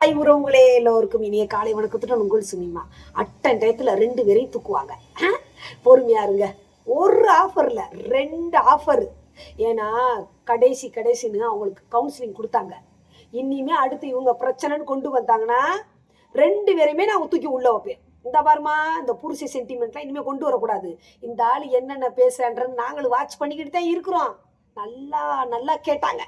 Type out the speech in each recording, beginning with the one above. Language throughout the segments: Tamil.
உறவுகளே எல்லோருக்கும் இனிய காலை வணக்கத்துடன் உங்கள் சினிமா அட்டன் டயத்துல 2 பேரையும் தூக்குவாங்க. பொறுமையா இருங்க. ஒரு ஆஃபர்ல 2 ஆஃபர். ஏன்னா கடைசின்னு அவங்களுக்கு கவுன்சிலிங் கொடுத்தாங்க. இனிமே அடுத்து இவங்க பிரச்சனைன்னு கொண்டு வந்தாங்கன்னா 2 பேரையுமே நான் தூக்கி உள்ள வைப்பேன். இந்த பாருமா, இந்த புருஷ சென்டிமெண்ட்லாம் இனிமே கொண்டு வரக்கூடாது. இந்த ஆள் என்னென்ன பேசுறான்றது நாங்களும் வாட்ச் பண்ணிக்கிட்டு தான் இருக்கிறோம். நல்லா நல்லா கேட்டாங்க.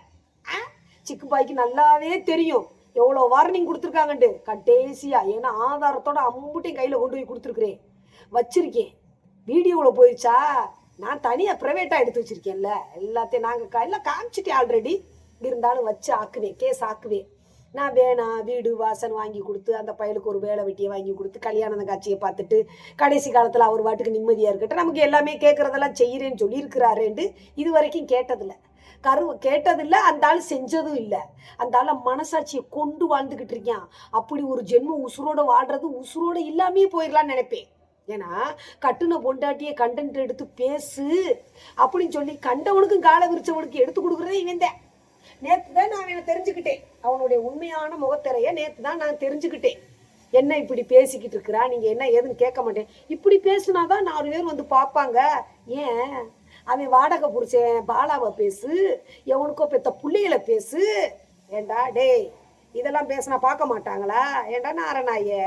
சிக்கு பாய்க்கு நல்லாவே தெரியும் எவ்வளோ வார்னிங் கொடுத்துருக்காங்கன்ட்டு. கடைசியா ஏன்னா ஆதாரத்தோட அம்புட்டையும் கையில் கொண்டு போய் கொடுத்துருக்குறேன், வச்சிருக்கேன். வீடியோவில் போயிடுச்சா, நான் தனியாக ப்ரைவேட்டாக எடுத்து வச்சிருக்கேன்ல, எல்லாத்தையும் நாங்கள் எல்லாம் காமிச்சிட்டேன் ஆல்ரெடி. இருந்தாலும் வச்சு ஆக்குவேன், கேஸ் ஆக்குவேன். நான் வேணாம் வீடு வாசன் வாங்கி கொடுத்து அந்த பையலுக்கு ஒரு வேலை வெட்டியை வாங்கி கொடுத்து கல்யாண காட்சியை பார்த்துட்டு கடைசி காலத்தில் அவர் வாட்டுக்கு நிம்மதியாக இருக்கட்டும், நமக்கு எல்லாமே கேட்குறதெல்லாம் செய்கிறேன்னு சொல்லியிருக்கிறாரேன்ட்டு இது வரைக்கும் கேட்டதில்லை. கேட்டதில்லை, அந்த ஆள் செஞ்சதும் இல்லை. அந்த ஆளை மனசாட்சியை கொண்டு வாழ்ந்துக்கிட்டு இருக்கான். அப்படி ஒரு ஜென்மம் உசுரோட வாழ்றது உசுரோட இல்லாமே போயிடலான்னு நினைப்பேன். ஏன்னா கட்டுன பொண்டாட்டியை கண்டென்ட் எடுத்து பேசு அப்படின்னு சொல்லி கண்டவனுக்கும் கால விரிச்சவனுக்கு எடுத்து கொடுக்குறதே இவன் தான். நேற்று தான் நான் அவனை தெரிஞ்சுக்கிட்டேன். அவனுடைய உண்மையான முகத்திரைய நேற்று தான் நான் தெரிஞ்சுக்கிட்டேன். என்ன இப்படி பேசிக்கிட்டு இருக்கிறா, நீங்கள் என்ன ஏதுன்னு கேட்க மாட்டேன். இப்படி பேசுனாதான் 4 பேர் வந்து பார்ப்பாங்க. ஏன் அவன் வாடகை புரிச்சேன் பாலாவை பேசு, எவனுக்கோ பெத்த பிள்ளைகளை பேசு. ஏண்டா டேய், இதெல்லாம் பேசினா பார்க்க மாட்டாங்களா? ஏண்டா நாரநாயே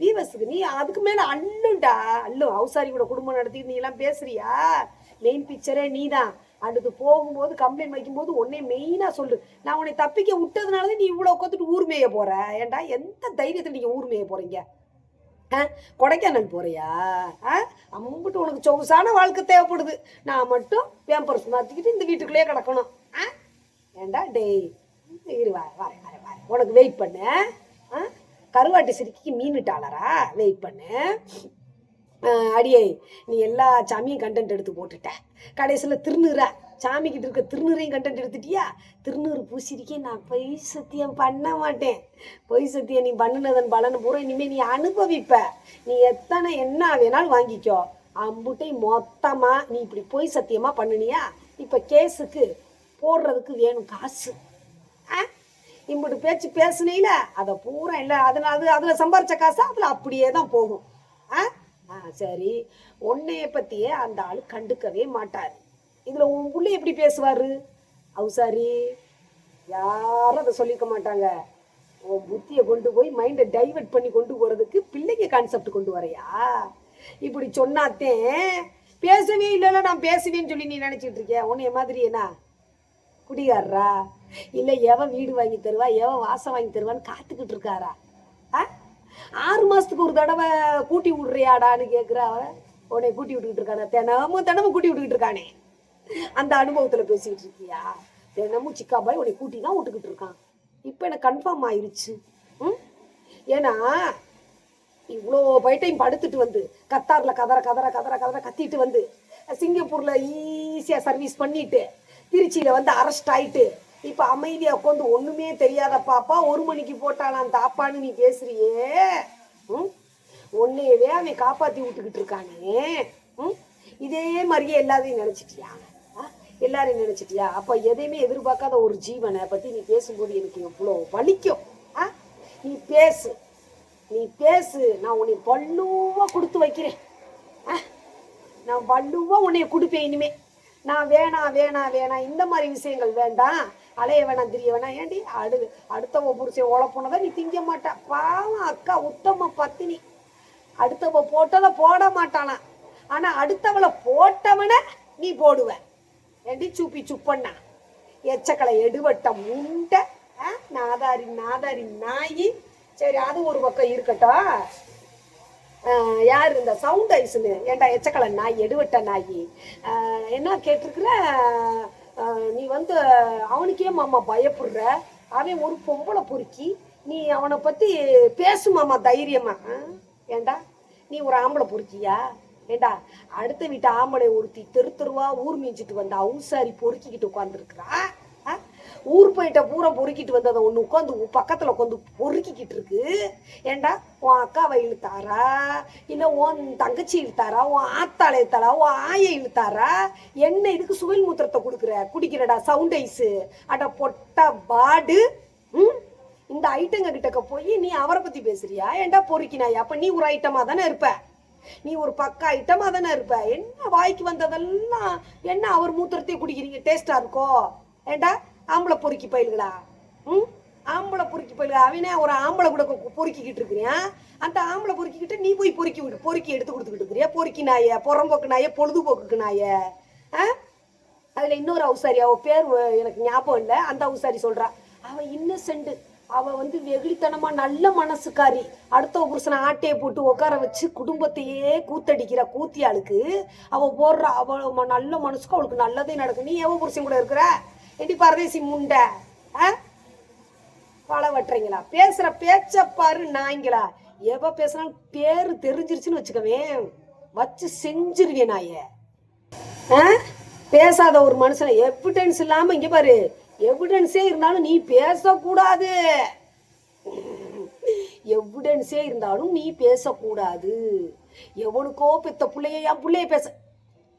வீவஸுக்கு நீ அதுக்கு மேலே அள்ளுண்டா அள்ளும். அவுசாரி கூட குடும்பம் நடத்திட்டு நீ எல்லாம் பேசுறியா? மெயின் பிக்சரே நீ தான். அடுத்து போகும்போது கம்ப்ளைண்ட் வைக்கும்போது உன்னை மெயினாக சொல்லு. நான் உன்னை தப்பிக்க விட்டதுனாலதான் நீ இவ்வளோ உட்காந்துட்டு ஊர் மேய போற. ஏண்டா எந்த தைரியத்தில் நீங்கள் ஊர் மேய போறீங்க? கொடைக்கானல் போறியா? அம்பிட்டு உனக்கு சொகுசான வாழ்க்கை தேவைப்படுது. நான் மட்டும் பேம்பர்ஸ் மாற்றிக்கிட்டு இந்த வீட்டுக்குள்ளேயே கிடக்கணும். ஏண்டா டேய், இரு வரேன் உனக்கு வெயிட் பண்ண. கருவாட்டு சிரிக்கி மீன்ட்டாளரா? வெயிட் பண்ணு. அடியே, நீ எல்லா சாமியும் கண்டென்ட் எடுத்து போட்டுட்ட. கடைசியில் திருநூறா சாமிக்கிட்ட இருக்க திருநூறையும் கண்டென்ட் எடுத்துட்டியா? திருநூறு பூசிருக்கே. நான் பொய் சத்தியம் பண்ண மாட்டேன். பொய் சத்தியம் நீ பண்ணினதன் பலன் பூரா இனிமேல் நீ அனுபவிப்ப. நீ எத்தனை என்ன வேணாலும் வாங்கிக்கோ. அம்புட்டை மொத்தமாக நீ இப்படி பொய் சத்தியமாக பண்ணினியா? இப்போ கேஸுக்கு போடுறதுக்கு வேணும் காசு. இம்புட்டு பேச்சு பேசுனீல அதை பூரா இல்லை, அதில் சம்பாரிச்ச காசு அதில் அப்படியே தான் போகும். சரி, உன்னைய பற்றியே அந்த ஆள் கண்டுக்கவே மாட்டார். இதில் உன் புள்ளி எப்படி பேசுவார்? அவுசாரி யாரும் அதை சொல்லிக்க மாட்டாங்க. உன் புத்தியை கொண்டு போய் மைண்டை டைவெர்ட் பண்ணி கொண்டு போகிறதுக்கு பிள்ளைங்க கான்செப்ட் கொண்டு வரையா? இப்படி சொன்னாத்தேன் பேசவே இல்லைல்ல, நான் பேசுவேன்னு சொல்லி நீ நினச்சிட்டு இருக்கிய? உன்னைய மாதிரி என்ன குடிகாரரா? இல்லை எவன் வீடு வாங்கி தருவா, எவன் வாசம் வாங்கி தருவான்னு காத்துக்கிட்டு இருக்காரா? 6 மாதத்துக்கு ஒரு தடவை கூட்டி விடுறியாடான்னு கேட்குற அவன். உன்னை கூட்டி விட்டுக்கிட்டு இருக்கானே, தினமும் கூட்டி விட்டுக்கிட்டு இருக்கானே. அந்த அனுபவத்தில் பேசிக்கிட்டு இருக்கியா? தினமும் சிக்காபாய் உன்னை கூட்டி தான் விட்டுக்கிட்டு இருக்கான். இப்போ எனக்கு கன்ஃபார்ம் ஆயிடுச்சு. ஏன்னா இவ்வளோ பைட்டையும் படுத்துட்டு வந்து கத்தாரில் கதற கத்திட்டு வந்து சிங்கப்பூரில் ஈஸியாக சர்வீஸ் பண்ணிட்டு திருச்சியில் வந்து அரெஸ்ட் ஆகிட்டு இப்போ அமைதியாக உட்காந்து ஒன்றுமே தெரியாத பாப்பா 1 மணிக்கு போட்டாலாம் தாப்பான்னு நீ பேசுறியே. ஒன்னையவே அவன் காப்பாற்றி விட்டுக்கிட்டு இருக்கானே. இதே மாதிரியே எல்லாத்தையும் நினச்சிட்டியா? எல்லாரையும் நினச்சிட்டியா? அப்போ எதையுமே எதிர்பார்க்காத ஒரு ஜீவனை பற்றி நீ பேசும்போது எனக்கு எவ்வளோ வலிக்கும். நீ பேசு. நான் உன்னை வள்ளுவாக கொடுத்து வைக்கிறேன். நான் வள்ளுவாக உன்னைய கொடுப்பேன் இனிமே. நான் வேணாம் இந்த மாதிரி விஷயங்கள் வேண்டாம், அலைய வேணாம் தெரிய வேணாம். ஏண்டி அடுத்தவ புருஷன் உழப்புனதை நீ திங்க மாட்டா. பாவம் அக்கா உத்தம பத்தினி. அடுத்தவ போட்டதை போட மாட்டானா, ஆனா அடுத்தவளை போட்டவனை நீ போடுவ. ஏண்டி சூப்பி சுப்பண்ணா எச்சக்களை எடுவட்ட முண்டை நாதாரி நாயி. சரி, அது ஒரு பக்கம் இருக்கட்டும். யார் இந்த சவுண்ட் ஐஸ்னு? ஏண்டா எச்சக்கலை நாய், எடுவட்ட நாயி, என்ன கேட்டிருக்கிற நீ வந்து அவனுக்கே மாமா பயப்படுற? அவன் ஒரு பொம்பளை பொறுக்கி, நீ அவனை பற்றி பேசுமாமா தைரியமா? ஏண்டா நீ ஒரு ஆம்பளை பொறுக்கியா? ஏண்டா அடுத்த வீட்டு ஆம்பளை ஒருத்தி தெருவா ஊர் மீஞ்சிட்டு வந்தா அவுசாரி பொறுக்கிக்கிட்டு உட்காந்துருக்குறா. ஊர் போயிட்ட பூரா பொறுக்கிட்டு வந்ததை ஒன்று உட்காந்து பக்கத்தில் உட்காந்து பொறுக்கிக்கிட்டு இருக்கு. ஏண்டா உன் அக்காவை இழுத்தாரா, இல்லை உன் தங்கச்சி இழுத்தாரா, உன் ஆத்தாளை இழுத்தாரா, உன் ஆயை இழுத்தாரா? என்ன இதுக்கு சுவைல் மூத்திரத்தை குடிக்கிறடா சவுண்ட் ஐஸு? அட பொட்ட பாடு. இந்த ஐட்டங்க கிட்டக்க போய் நீ அவரை பத்தி பேசுறியா? ஏன்டா பொறுக்கினாயா? அப்ப நீ ஒரு ஐட்டமா தானே இருப்ப, நீ ஒரு பக்க ஐட்டமா தானே இருப்ப. என்ன வாய்க்கு வந்ததெல்லாம் என்ன அவர் மூத்திரத்தையே குடிக்கிறீங்க, டேஸ்டா இருக்கோ? ஏண்டா ஆம்பளை பொறுக்கி பயில்களா? ஆம்பளை பொறுக்கி பயில்களா? அவனே ஒரு ஆம்பளை கூட பொறுக்கிக்கிட்டு இருக்கிறியா? அந்த ஆம்பளை பொறுக்கிக்கிட்டு நீ போய் பொறுக்கி விடு, பொறுக்கி எடுத்து கொடுத்துக்கிட்டு இருக்கிறியா? பொறுக்கி நாய, புறம்போக்கு நாய, பொழுதுபோக்குக்கு நாய. அதுல இன்னொரு அவுசாரி, அவ பேர் எனக்கு ஞாபகம் இல்லை, அந்த அவுசாரி சொல்றா, அவ இன்னசென்ட், அவ வெகுளித்தனமா நல்ல மனசுக்காரி, அடுத்த புருஷனை ஆட்டையை போட்டு உட்கார வச்சு குடும்பத்தையே கூத்தடிக்கிற கூத்தியாளுக்கு அவ போடுற அவ நல்ல மனசுக்கு அவளுக்கு நல்லதே நடக்கும். நீ எவ புருஷன் கூட இருக்கிற? எடி பரதேசி முண்டை, பல வட்டுறீங்களா? பேசுற பேச்ச பாரு நாய்ங்களா. எவ பேசுறாலும் பேரு தெரிஞ்சிருச்சுன்னு வச்சுக்கவே, வச்சு செஞ்சிருவேன் நாய. பேசாத ஒரு மனுஷனை எவிடன்ஸ் இல்லாம, இங்க பாரு, எவிடன்ஸே இருந்தாலும் நீ பேசக்கூடாது. எவிடன்ஸே இருந்தாலும் நீ பேசக்கூடாது. எவனுக்கோ பெத்த பிள்ளைய என் பிள்ளைய பேச,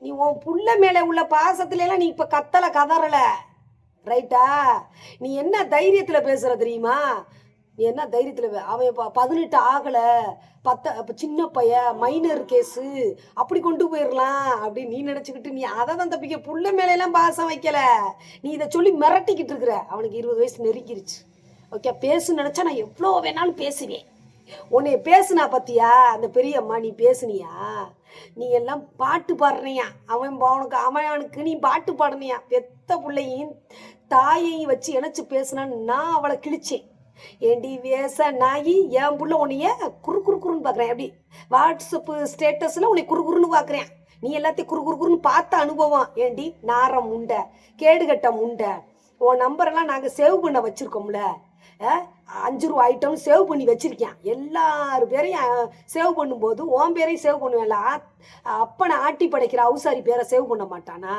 நீ உன் புள்ள மேல உள்ள பாசத்துல எல்லாம் நீ இப்ப கதறல, ரைட்டா? நீ என்ன தைரியத்துல பேசுற தெரியுமா? நீ என்ன தைரியத்துல, அவன் 18 ஆகலை, சின்ன பையன், மைனர் கேஸு, அப்படி கொண்டு போயிடலாம் அப்படின்னு நீ நினச்சிக்கிட்டு நீ அதை தான் தப்பிக்க, புள்ள மேலையெல்லாம் பாசம் வைக்கல. நீ இதை சொல்லி மிரட்டிக்கிட்டு இருக்கிற. அவனுக்கு 20 வயசு நெருக்கிருச்சு. ஓகே, பேசு நினச்சா நான் எவ்வளோ வேணாலும் பேசுவேன். உன்னை பேசுனா பத்தியா அந்த பெரியம்மா? நீ பேசுனியா? நீ எல்லாம் பாட்டு பாடுறியா? அவனுக்கு நீ பாட்டு பாடுனியா? பெத்த பிள்ளையும் தாயையும் வச்சு இணைச்சு பேசுனான்னு நான் அவளை கிழிச்சேன். ஏண்டி வேச நாயி, என் புள்ள உன்னைய குறுன்னு பார்க்குறேன். எப்படி வாட்ஸ்அப்பு ஸ்டேட்டஸில் உன்னை குறுன்னு பார்க்குறேன். நீ எல்லாத்தையும் குறுன்னு பார்த்த அனுபவம். ஏண்டி நாரம் முண்டை, கேடுகட்ட முண்டை, உன் நம்பரெல்லாம் நாங்கள் சேவ் பண்ண வச்சுருக்கோம்ல, 5 ரூபா ஐட்டம் சேவ் பண்ணி வச்சுருக்கேன். எல்லாரு பேரையும் சேவ் பண்ணும்போது உன் பேரையும் சேவ் பண்ணுவேன்ல. அப்பனை ஆட்டி படைக்கிற அவுசாரி பேரை சேவ் பண்ண மாட்டானா?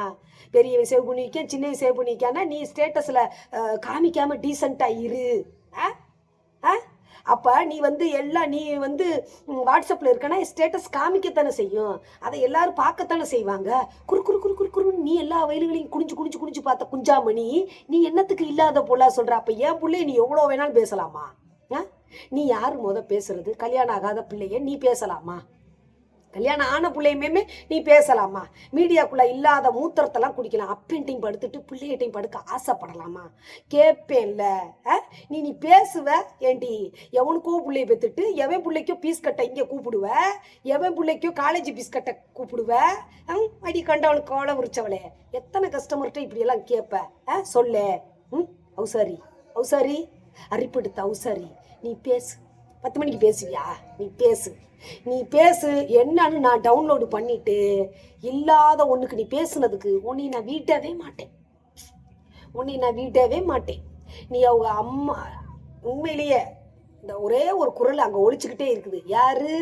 பெரியவை சேவ் பண்ணி வைக்கேன், சின்னவை சேவ் பண்ணி வைக்கானா? நீ ஸ்டேட்டஸில் காமிக்காமல் டீசெண்டாக இரு. அப்போ நீ எல்லாம் நீ வாட்ஸ்அப்பில் இருக்கனா, ஸ்டேட்டஸ் காமிக்கத்தானே செய்யும், அதை எல்லாரும் பார்க்கத்தானே செய்வாங்க. குறுன்னு நீ எல்லா வயலுகளையும் குனிஞ்சு பார்த்த குஞ்சாமணி, நீ என்னத்துக்கு இல்லாத பொல்லா சொல்கிற? அப்போ என் பிள்ளைய நீ எவ்வளோ வேணாலும் பேசலாமா? நீ யார் பேசுறது? கல்யாணம் ஆகாத பிள்ளைய நீ பேசலாமா? கல்யாணம் ஆன பிள்ளையுமே நீ பேசலாமா? மீடியாக்குள்ளே இல்லாத மூத்திரத்தெல்லாம் குடிக்கலாம், அப்பெண்டையும் படுத்துட்டு பிள்ளைகிட்டையும் படுக்க ஆசைப்படலாமா? கேட்பேன்ல. நீ பேசுவ. ஏண்டி எவனுக்கோ பிள்ளைய பெற்றுட்டு எவன் பிள்ளைக்கோ பீஸ் கட்ட இங்கே கூப்பிடுவ, எவன் பிள்ளைக்கோ காலேஜ் பீஸ் கட்ட கூப்பிடுவ. அடி கண்டவனுக்கு கோலை உரிச்சவளே, எத்தனை கஸ்டமர்கிட்ட இப்படியெல்லாம் கேட்ப? சொல்ல. அவுசாரி அரிப்படுத்த அவுசாரி, நீ பேசு. 10 மணிக்கு பேசுவியா? நீ பேசு. என்னன்னு நான் டவுன்லோடு பண்ணிட்டு, இல்லாத ஒன்றுக்கு நீ பேசுனதுக்கு உன்னை நான் வீட்டவே மாட்டேன். நீ அவங்க அம்மா, உண்மையிலேயே இந்த ஒரே ஒரு குரல் அங்கே ஒழிச்சுக்கிட்டே இருக்குது. யாரு?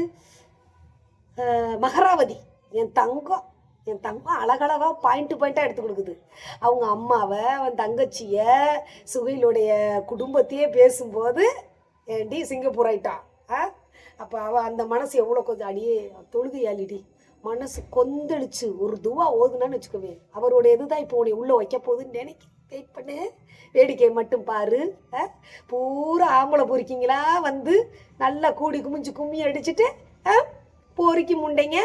மகராவதி, என் தங்கம் அழகழகா பாயிண்ட்டாக எடுத்து கொடுக்குது. அவங்க அம்மாவை, அவன் தங்கச்சிய, சுகையிலுடைய குடும்பத்தையே பேசும்போது ஏண்டி சிங்கப்பூர் ஆயிட்டான். அப்போ அவள் அந்த மனசு எவ்வளோ கொஞ்சம் அடியே தொழுது ஏழிடி, மனசு கொந்தளிச்சு ஒரு துவா ஓதுனான்னு வச்சுக்கவே, அவருடைய இதுதான் இப்போ உன்னை உள்ளே வைக்க போகுதுன்னு வெயிட் பண்ணு, வேடிக்கை மட்டும் பாரு. பூரா ஆம்பளை பொறிக்கிங்களா நல்லா கூடி கும்மி அடிச்சுட்டு பொறுக்கி முண்டைங்க.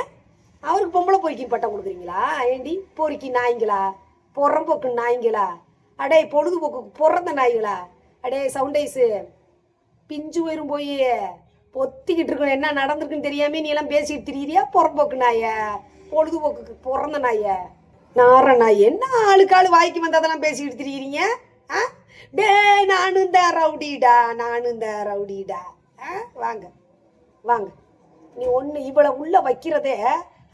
அவருக்கு பொம்பளை பொறுக்கி பட்டம் கொடுக்குறீங்களா? ஏண்டி பொறுக்கி நாய்ங்களா, புறம்போக்கு நாய்ங்களா, அடே பொழுதுபோக்கு பிறந்த நாய்களா, அடே சவுண்டைஸு பிஞ்சு வரும் போய் பொத்திக்கிட்டு இருக்கணும். என்ன நடந்திருக்குன்னு தெரியாம நீ எல்லாம் பேசிட்டு திரியிறியா? புறம்போக்கு நாய, பொழுதுபோக்குக்கு பிறந்த நாய, நார நாய். என்ன ஆளுக்காளு வாய்க்கு வந்ததெல்லாம் பேசிக்கிட்டு திரியிறீங்க? டே நானும் இந்த ரவுடிடா. வாங்க. நீ ஒன்று இவளை உள்ள வைக்கிறதே,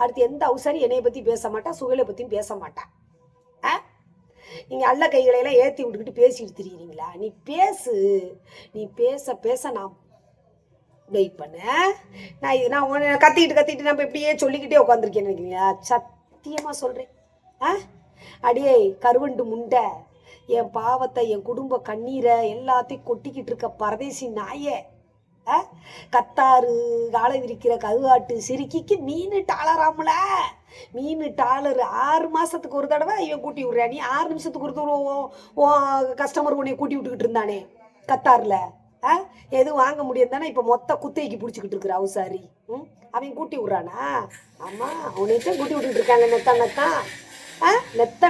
அடுத்து எந்த அவசரம் என்னைய பற்றி பேச மாட்டா, சுகையில பற்றியும் பேச மாட்டா. நீங்கள் அல்ல கைகளையெல்லாம் ஏற்றி விட்டுக்கிட்டு பேசிக்கிட்டு திரியிறீங்களா? நீ பேச நான் வெயிட் பண்ண. நான் உன்னை கத்திக்கிட்டு நம்ம இப்படியே சொல்லிக்கிட்டே உட்காந்துருக்கேன்னு நினைக்கிறீங்களா? சத்தியமாக சொல்கிறேன். அடியே கருவண்டு முண்டை, என் பாவத்தை, என் குடும்ப கண்ணீரை எல்லாத்தையும் கொட்டிக்கிட்டு இருக்க பரதேசி நாயே, கத்தாறு காலை விரிக்கிற கருவாட்டு சிரிக்கிக்கு $1 $1 6 மாதத்துக்கு ஒரு தடவை இவன் கூட்டி விட்றியா? நீ 6 நிமிஷத்துக்கு ஒரு தடவை கஸ்டமர் உன்னை கூட்டி விட்டுக்கிட்டு இருந்தானே கத்தாரில். ஆ எதுவும் வாங்க முடியாது தானே இப்போ மொத்த குத்தைக்கு பிடிச்சிக்கிட்டு இருக்கிற அவுசாரி. அவன் கூட்டி விட்றானா? ஆமாம், அவனைத்தான் கூட்டி விட்டுட்டு இருக்காங்க நெத்தான்.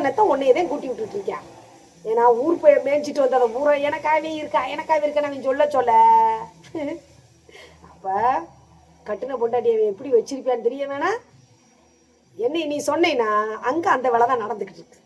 நெத்த உன்னையதான் கூட்டி விட்டுட்டு இருக்கேன். ஏன்னா ஊர் போய் மேய்ச்சிட்டு வந்த அந்த ஊரை எனக்காகவே இருக்கான்னு அவன் சொல்ல அப்போ கட்டுன பொண்டாட்டியை எப்படி வச்சிருப்பியான்னு தெரிய வேணா. என்ன நீ சொன்னேன்னா அங்கே அந்த வேலை தான் நடந்துக்கிட்டு இருக்கு.